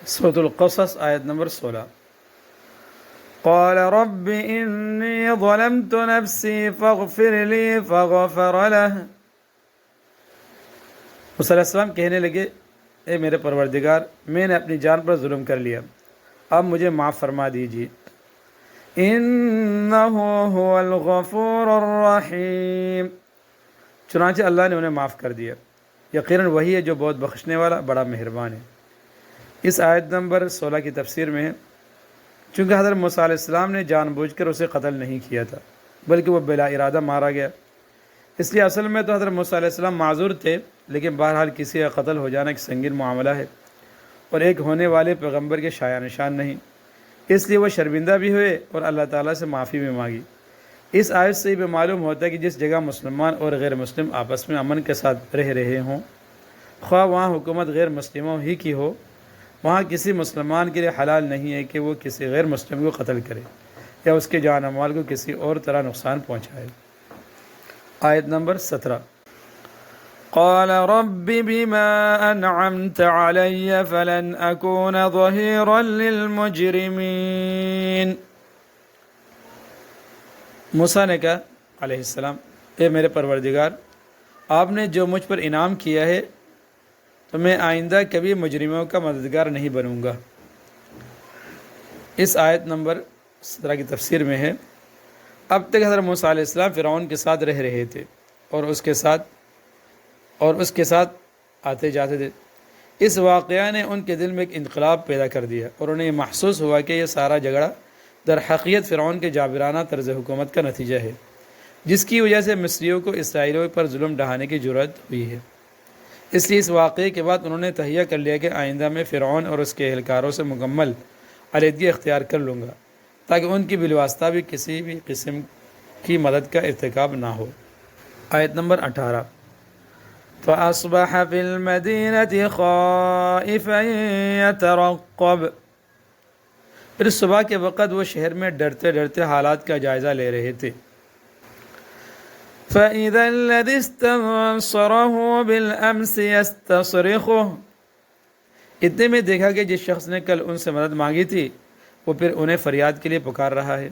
سورۃ القصص آیت نمبر 16۔ قال رب انی ظلمت نفسی فاغفر لی فغفر له۔ موسیٰ علیہ السلام کہنے لگے اے میرے پروردگار، میں نے اپنی جان پر ظلم کر لیا، اب مجھے معاف فرما دیجیے۔ انہ هو الغفور الرحیم، چنانچہ اللہ نے انہیں معاف کر دیا، یقیناً وہی ہے جو بہت بخشنے والا بڑا مہربان ہے۔ اس آیت نمبر 16 کی تفسیر میں ہے چونکہ حضرت موسیٰ علیہ السلام نے جان بوجھ کر اسے قتل نہیں کیا تھا بلکہ وہ بلا ارادہ مارا گیا، اس لیے اصل میں تو حضرت موسیٰ علیہ السلام معذور تھے، لیکن بہرحال کسی کا قتل ہو جانا ایک سنگین معاملہ ہے اور ایک ہونے والے پیغمبر کے شایع نشان نہیں، اس لیے وہ شرمندہ بھی ہوئے اور اللہ تعالیٰ سے معافی بھی مانگی۔ اس آیت سے بھی معلوم ہوتا ہے کہ جس جگہ مسلمان اور غیر مسلم آپس میں امن کے ساتھ رہ رہے ہوں، خواہ وہاں حکومت غیر مسلموں ہی کی ہو، وہاں کسی مسلمان کے لیے حلال نہیں ہے کہ وہ کسی غیر مسلم کو قتل کرے یا اس کے جان و مال کو کسی اور طرح نقصان پہنچائے۔ آیت نمبر 17۔ قال رب بما انعمت علی فلن اکون ظہیرا للمجرمین۔ موسیٰ نے کہا علیہ السلام، اے میرے پروردگار، آپ نے جو مجھ پر انعام کیا ہے تو میں آئندہ کبھی مجرموں کا مددگار نہیں بنوں گا۔ اس آیت نمبر 17 کی تفسیر میں ہے اب تک حضرت موسیٰ علیہ السلام فرعون کے ساتھ رہ رہے تھے اور اس کے ساتھ آتے جاتے تھے۔ اس واقعہ نے ان کے دل میں ایک انقلاب پیدا کر دیا اور انہیں یہ محسوس ہوا کہ یہ سارا جھگڑا در حقیقت فرعون کے جابرانہ طرز حکومت کا نتیجہ ہے، جس کی وجہ سے مصریوں کو اسرائیلیوں پر ظلم ڈھانے کی جرأت ہوئی ہے۔ اس لیے اس واقعے کے بعد انہوں نے تہیہ کر لیا کہ آئندہ میں فرعون اور اس کے اہلکاروں سے مکمل علیحدگی اختیار کر لوں گا تاکہ ان کی بالواسطہ بھی کسی بھی قسم کی مدد کا ارتکاب نہ ہو۔ آیت نمبر 18۔ فَأَصْبَحَ فِي الْمَدِينَةِ خَائِفًا يَتَرَقَّبُ۔ پھر صبح کے وقت وہ شہر میں ڈرتے ڈرتے حالات کا جائزہ لے رہے تھے۔ فَإِذَا الَّذِي اسْتَنصَرَهُ بِالْأَمْسِ يَسْتَصْرِخُهُ۔ اتنے میں دیکھا کہ جس شخص نے کل ان سے مدد مانگی تھی وہ پھر انہیں فریاد کے لیے پکار رہا ہے۔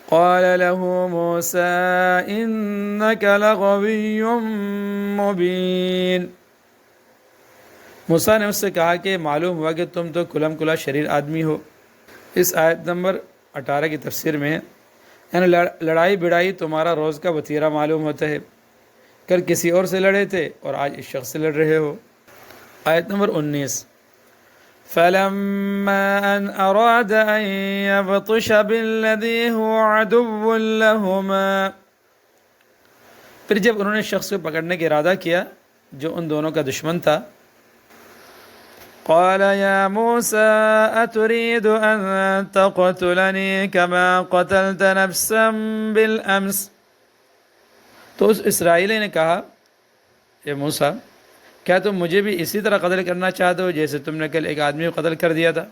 قَالَ لَهُ مُوسَىٰ إِنَّكَ لَغَوِيٌّ مُّبِينٌ۔ موسیٰ نے اس سے کہا کہ معلوم ہوا کہ تم تو کلم کلا شریر آدمی ہو۔ اس آیت نمبر 18 کی تفسیر میں ہے یعنی لڑائی بڑائی تمہارا روز کا وتیرہ معلوم ہوتا ہے، کل کسی اور سے لڑے تھے اور آج اس شخص سے لڑ رہے ہو۔ آیت نمبر 19۔ فَلَمَّا أَنْ أَرَادَ أَنْ يَبْطِشَ بِالَّذِي هُوَ عَدُوٌّ لَهُمَا۔ پھر جب انہوں نے شخص کو پکڑنے کا ارادہ کیا جو ان دونوں کا دشمن تھا، قال يا موسى أتريد أن تقتلني كما قتلت نفسا بالأمس۔ تو اس اسرائیلی نے کہا اے موسیٰ، کیا تم مجھے بھی اسی طرح قتل کرنا چاہتے ہو جیسے تم نے کل ایک آدمی کو قتل کر دیا تھا؟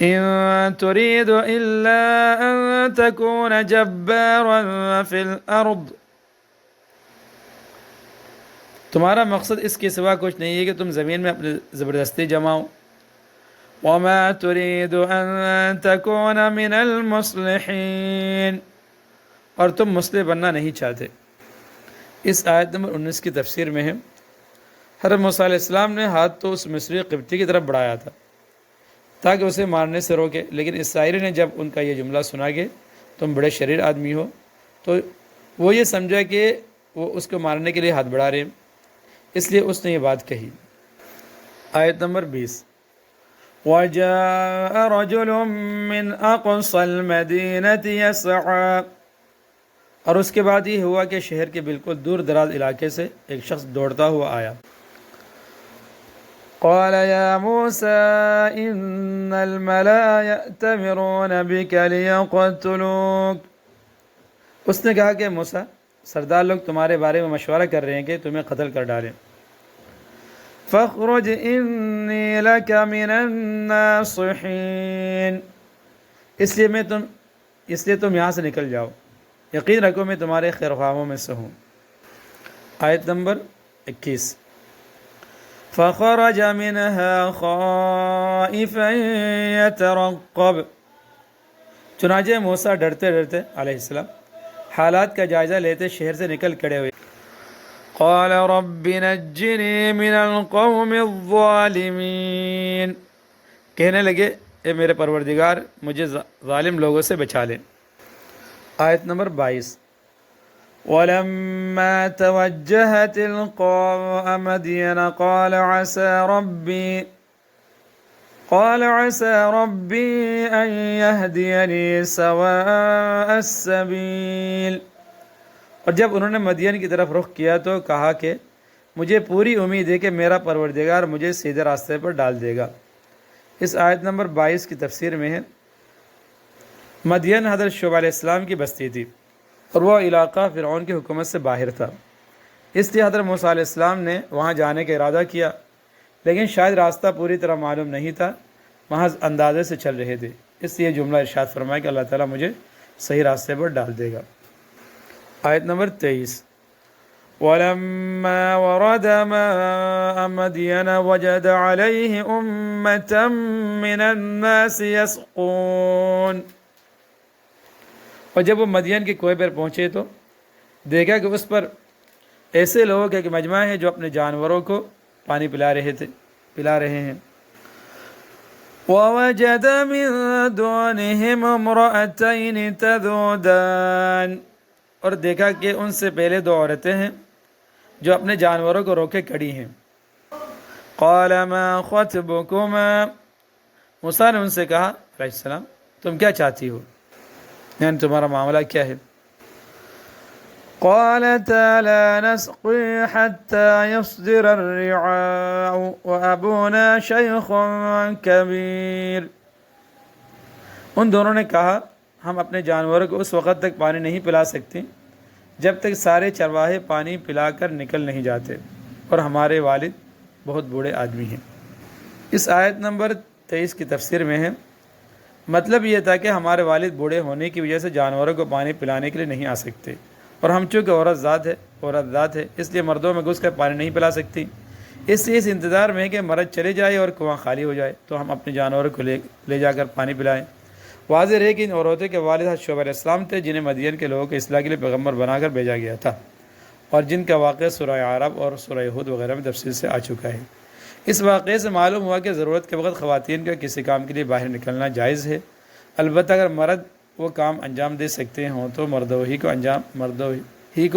إن تريد إلا أن تكون جبارا في الأرض۔ تمہارا مقصد اس کے سوا کچھ نہیں ہے کہ تم زمین میں اپنی زبردستی جماؤ۔ وما تريد أن تكون من المصلحين، اور تم مصلح بننا نہیں چاہتے۔ اس آیت نمبر 19 کی تفسیر میں ہے حضرت موسیٰ علیہ السلام نے ہاتھ تو اس مصری قبطی کی طرف بڑھایا تھا تاکہ اسے مارنے سے روکے، لیکن اسرائیلی نے جب ان کا یہ جملہ سنا کہ تم بڑے شریر آدمی ہو تو وہ یہ سمجھا کہ وہ اس کو مارنے کے لیے ہاتھ بڑھا رہے ہیں، اس لیے اس نے یہ بات کہی۔ آیت نمبر 20۔ وَجَاءَ رَجُلٌ مِّنْ أَقْصَى الْمَدِينَةِ يَسْعَىٰ۔ اور اس کے بعد یہ ہوا کہ شہر کے بالکل دور دراز علاقے سے ایک شخص دوڑتا ہوا آیا۔ قال يا موسى إن الملأ يأتمرون بك ليقتلوك۔ اس نے کہا کہ موسیٰ، سردار لوگ تمہارے بارے میں مشورہ کر رہے ہیں کہ تمہیں قتل کر ڈالیں۔ فاخرج إني لك من الناصحين۔ اس لیے تم یہاں سے نکل جاؤ، یقین رکھو میں تمہارے خیر خواہوں میں سے ہوں۔ آیت نمبر 21۔ فخرج منها خائفا يترقب، چنانچہ موسیٰ ڈرتے ڈرتے علیہ السلام حالات کا جائزہ لیتے شہر سے نکل کھڑے ہوئے. قال رب نجنی من القوم الظالمین، کہنے لگے اے میرے پروردگار مجھے ظالم لوگوں سے بچا لے. آیت نمبر 22. وَلَمَّا تَوَجَّهَ تِلْقَاءَ مَدْيَنَ قَالَ عَسَى رَبِّي أَن يَهْدِيَنِي سَوَاءَ السَّبِيلِ، اور جب انہوں نے مدین کی طرف رخ کیا تو کہا کہ مجھے پوری امید ہے کہ میرا پروردگار مجھے سیدھے راستے پر ڈال دے گا. اس آیت نمبر 22 کی تفسیر میں ہے مدین حضرت شعیب علیہ السلام کی بستی تھی اور وہ علاقہ فرعون کی حکومت سے باہر تھا، اس لیے حضرت موسیٰ علیہ السلام نے وہاں جانے کا ارادہ کیا، لیکن شاید راستہ پوری طرح معلوم نہیں تھا، محض اندازے سے چل رہے تھے، اس لیے جملہ ارشاد فرمایا کہ اللہ تعالیٰ مجھے صحیح راستے پر ڈال دے گا. آیت نمبر 23. وَلَمَّا وَرَدَ مَاءَ مَدْيَنَ وَجَدَ عَلَيْهِ أُمَّةً مِّنَ النَّاسِ يَسْقُونَ، اور جب وہ مدین کے کنویں پر پہنچے تو دیکھا کہ اس پر ایسے لوگ ایک مجمع ہے جو اپنے جانوروں کو پانی پلا رہے ہیں. وَوَجَدَ مِن دُونِهِمْ امْرَأَتَيْنِ تَذُودَانِ، اور دیکھا کہ ان سے پہلے دو عورتیں ہیں جو اپنے جانوروں کو روکے کھڑی ہیں. قَالَ مَا خَطْبُكُمَا، موسیٰ نے ان سے کہا علیہ السلام تم کیا چاہتی ہو، یعنی تمہارا معاملہ کیا ہے. قَالَتَا لَا نَسْقِي حَتَّى يُصْدِرَ الرِّعَاءُ وَأَبُونَا شَيْخٌ كَبِيرٌ، ان دونوں نے کہا ہم اپنے جانوروں کو اس وقت تک پانی نہیں پلا سکتے جب تک سارے چرواہے پانی پلا کر نکل نہیں جاتے، اور ہمارے والد بہت بوڑھے آدمی ہیں. اس آیت نمبر 23 کی تفسیر میں ہے مطلب یہ تھا کہ ہمارے والد بوڑھے ہونے کی وجہ سے جانوروں کو پانی پلانے کے لیے نہیں آ سکتے، اور ہم چونکہ عورت ذات ہے اس لیے مردوں میں گھس کر پانی نہیں پلا سکتی، اس لیے اس انتظار میں ہے کہ مرد چلے جائے اور کنواں خالی ہو جائے تو ہم اپنے جانوروں کو لے جا کر پانی پلائیں. واضح ہے کہ ان عورتوں کے والد حضرت شعیب علیہ السلام تھے جنہیں مدین کے لوگوں کے اصلاح کے لیے پیغمبر بنا کر بھیجا گیا تھا، اور جن کا واقعہ سورہ اعراف اور سورہ ہود وغیرہ میں تفصیل سے آ چکا ہے. اس واقعے سے معلوم ہوا کہ ضرورت کے وقت خواتین کا کسی کام کے لیے باہر نکلنا جائز ہے، البتہ اگر مرد وہ کام انجام دے سکتے ہوں تو مردوں ہی کو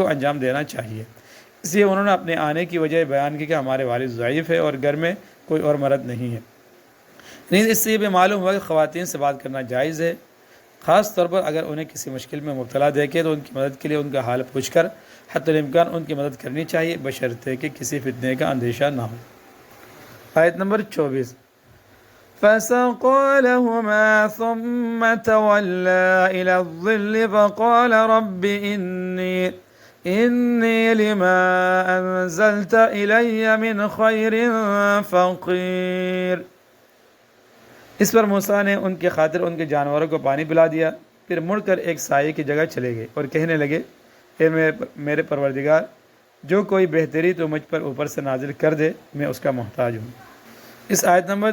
انجام دینا چاہیے. اس لیے انہوں نے اپنے آنے کی وجہ بیان کی کہ ہمارے والد ضعیف ہے اور گھر میں کوئی اور مرد نہیں ہے. اس سے یہ بھی معلوم ہوا کہ خواتین سے بات کرنا جائز ہے، خاص طور پر اگر انہیں کسی مشکل میں مبتلا دیکھے تو ان کی مدد کے لیے ان کا حال پوچھ کر حتی الامکان ان کی مدد کرنی چاہیے، بشرطے کہ کسی فتنے کا اندیشہ نہ ہو. آیت نمبر 24. فَسَقَىٰ لَهُمَا ثُمَّ تَوَلَّىٰ إِلَى الظِّلِّ فَقَالَ رَبِّ إِنِّي لِمَا أَنزَلْتَ إِلَيَّ مِنْ خَيْرٍ فَقِيرٌ، اس پر موسیٰ نے ان کی خاطر ان کے جانوروں کو پانی پلا دیا، پھر مڑ کر ایک سائے کی جگہ چلے گئے اور کہنے لگے اے میرے پروردگار جو کوئی بہتری تو مجھ پر اوپر سے نازل کر دے، میں اس کا محتاج ہوں. اس آیت نمبر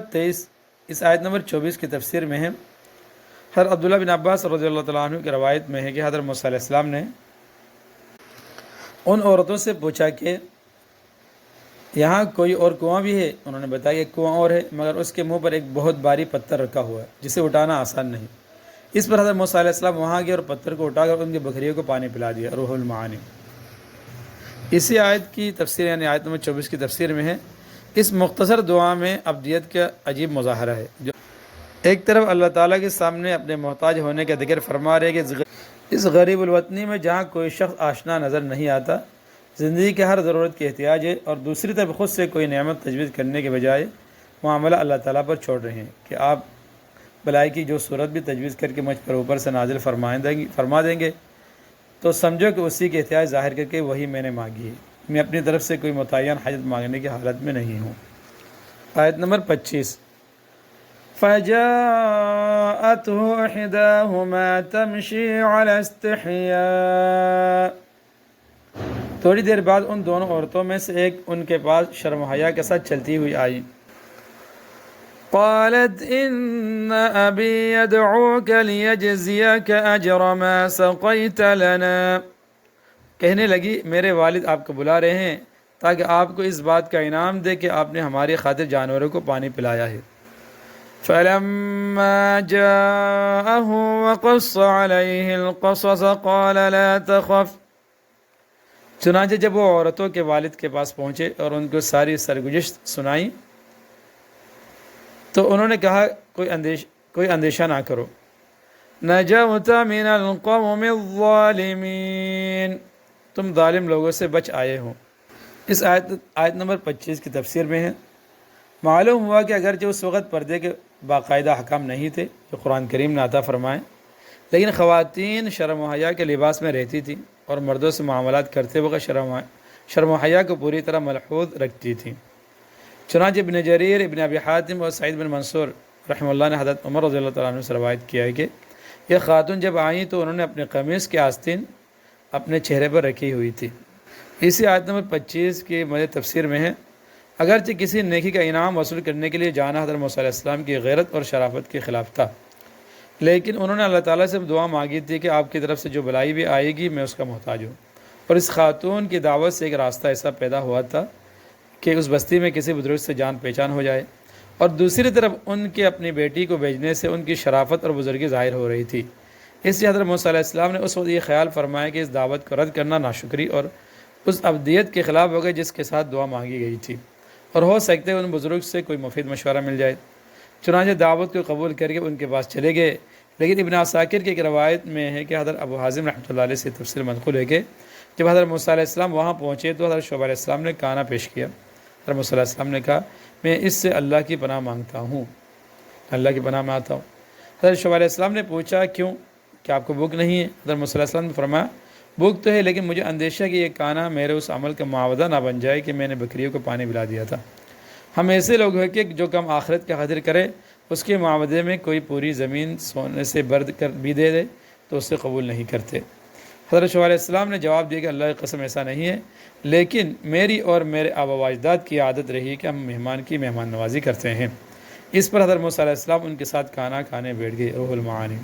24 کی تفسیر میں ہے حضرت عبداللہ بن عباس رضی اللہ تعالیٰ عنہ کی روایت میں ہے کہ حضرت موسیٰ علیہ السلام نے ان عورتوں سے پوچھا کہ یہاں کوئی اور کنواں بھی ہے؟ انہوں نے بتایا کہ کنواں اور ہے مگر اس کے منہ پر ایک بہت بھاری پتھر رکھا ہوا ہے جسے اٹھانا آسان نہیں. اس پر حضرت موسیٰ علیہ السلام وہاں گئے اور پتھر کو اٹھا کر ان کی بکریوں کو پانی پلا دیا. روح المعانی. اسی آیت کی تفسیر یعنی آیت نمبر 24 کی تفسیر میں ہے اس مختصر دعا میں عبدیت کا عجیب مظاہرہ ہے، جو ایک طرف اللہ تعالیٰ کے سامنے اپنے محتاج ہونے کا ذکر فرما رہے کہ اس غریب الوطنی میں جہاں کوئی شخص آشنا نظر نہیں آتا زندگی کے ہر ضرورت کی احتیاج ہے، اور دوسری طرف خود سے کوئی نعمت تجویز کرنے کے بجائے معاملہ اللہ تعالیٰ پر چھوڑ رہے ہیں کہ آپ بلائی کی جو صورت بھی تجویز کر کے مجھ پر اوپر سے نازل فرما دیں گے تو سمجھو کہ اسی کی احتیاج ظاہر کر کے وہی میں نے مانگی ہے، میں اپنی طرف سے کوئی متعین حاجت مانگنے کی حالت میں نہیں ہوں. آیت نمبر 25. فَجَاءَتْهُ إِحْدَاهُمَا تَمْشِي عَلَى اسْتِحْيَاءٍ، تھوڑی دیر بعد ان دونوں عورتوں میں سے ایک ان کے پاس شرم و حیا کے ساتھ چلتی ہوئی آئی۔ قالت ان ابی یدعوک لیجزیک اجر ما سقیت لنا، کہنے لگی میرے والد آپ کو بلا رہے ہیں تاکہ آپ کو اس بات کا انعام دے کہ آپ نے ہماری خاطر جانوروں کو پانی پلایا ہے۔ فلما جاءه وقص عليه القصص قال لا تخف، چنانچہ جب وہ عورتوں کے والد کے پاس پہنچے اور ان کو ساری سرگزشت سنائی تو انہوں نے کہا کوئی اندیشہ نہ کرو، نجوت من القوم الظالمین، تم ظالم لوگوں سے بچ آئے ہو۔ اس آیت نمبر 25 کی تفسیر میں ہے، معلوم ہوا کہ اگرچہ اس وقت پردے کے باقاعدہ حکام نہیں تھے جو قرآن کریم نے عطا فرمائے، لیکن خواتین شرم و حیا کے لباس میں رہتی تھیں اور مردوں سے معاملات کرتے وقت شرم و حیا کو پوری طرح ملحوظ رکھتی تھیں۔ چنانچہ ابن جریر، ابن ابی حاتم اور سعید بن منصور رحمہ اللہ نے حضرت عمر رضی اللہ تعالیٰ عنہ سے روایت کیا ہے کہ یہ خاتون جب آئیں تو انہوں نے اپنے قمیص کی آستین اپنے چہرے پر رکھی ہوئی تھی۔ اسی آیت نمبر 25 کی مزید تفسیر میں ہے، اگرچہ کسی نیکی کا انعام وصول کرنے کے لیے جانا حضرت موسیٰ علیہ السلام کی غیرت اور شرافت کے خلاف تھا، لیکن انہوں نے اللہ تعالیٰ سے دعا مانگی تھی کہ آپ کی طرف سے جو بلائی بھی آئے گی میں اس کا محتاج ہوں، اور اس خاتون کی دعوت سے ایک راستہ ایسا پیدا ہوا تھا کہ اس بستی میں کسی بزرگ سے جان پہچان ہو جائے، اور دوسری طرف ان کے اپنی بیٹی کو بھیجنے سے ان کی شرافت اور بزرگی ظاہر ہو رہی تھی۔ اس لیے حضرت موسیٰ علیہ السلام نے اس وقت یہ خیال فرمایا کہ اس دعوت کو رد کرنا ناشکری اور اس ابدیت کے خلاف ہوگا جس کے ساتھ دعا مانگی گئی تھی، اور ہو سکتے ان بزرگ سے کوئی مفید مشورہ مل جائے۔ چنانچہ دعوت کو قبول کر کے ان کے پاس چلے گئے، لیکن ابن عساکر کی ایک روایت میں ہے کہ حضرت ابو حازم رحمۃ اللہ علیہ سے تفسیر منقول ہے کہ جب حضرت موسیٰ علیہ السلام وہاں پہنچے تو حضرت شعیب علیہ السلام نے کانا پیش کیا۔ حضرت موسیٰ علیہ السلام نے کہا میں اس سے اللہ کی پناہ مانگتا ہوں، اللہ کی پناہ مانگتا ہوں۔ حضرت شعیب علیہ السلام نے پوچھا کیوں، کیا آپ کو بھوک نہیں ہے؟ حضرت موسیٰ علیہ السلام نے فرمایا بھوک تو ہے، لیکن مجھے اندیشہ کہ یہ کانا میرے اس عمل کا معاوضہ نہ بن جائے کہ میں نے بکریوں کو پانی پلا دیا تھا۔ ہم ایسے لوگ ہیں کہ جو کم آخرت کا خاطر کرے اس کے معاوضے میں کوئی پوری زمین سونے سے برد کر بھی دے دے تو اسے قبول نہیں کرتے۔ حضرت شعیب علیہ السلام نے جواب دیا کہ اللہ کی قسم ایسا نہیں ہے، لیکن میری اور میرے آبا و اجداد کی عادت رہی کہ ہم مہمان کی مہمان نوازی کرتے ہیں۔ اس پر حضرت موسیٰ علیہ السلام ان کے ساتھ کھانا کھانے بیٹھ گئے۔ روح المعانی۔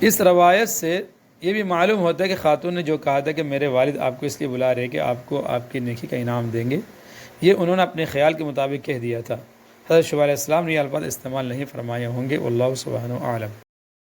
اس روایت سے یہ بھی معلوم ہوتا ہے کہ خاتون نے جو کہا تھا کہ میرے والد آپ کو اس لیے بلا رہے کہ آپ کو آپ کی نیکی کا انعام دیں گے، یہ انہوں نے اپنے خیال کے مطابق کہہ دیا تھا۔ حضرت شعیب علیہ السلام نے یہ الفاظ استعمال نہیں فرمائے ہوں گے، واللہ سبحانہ اعلم۔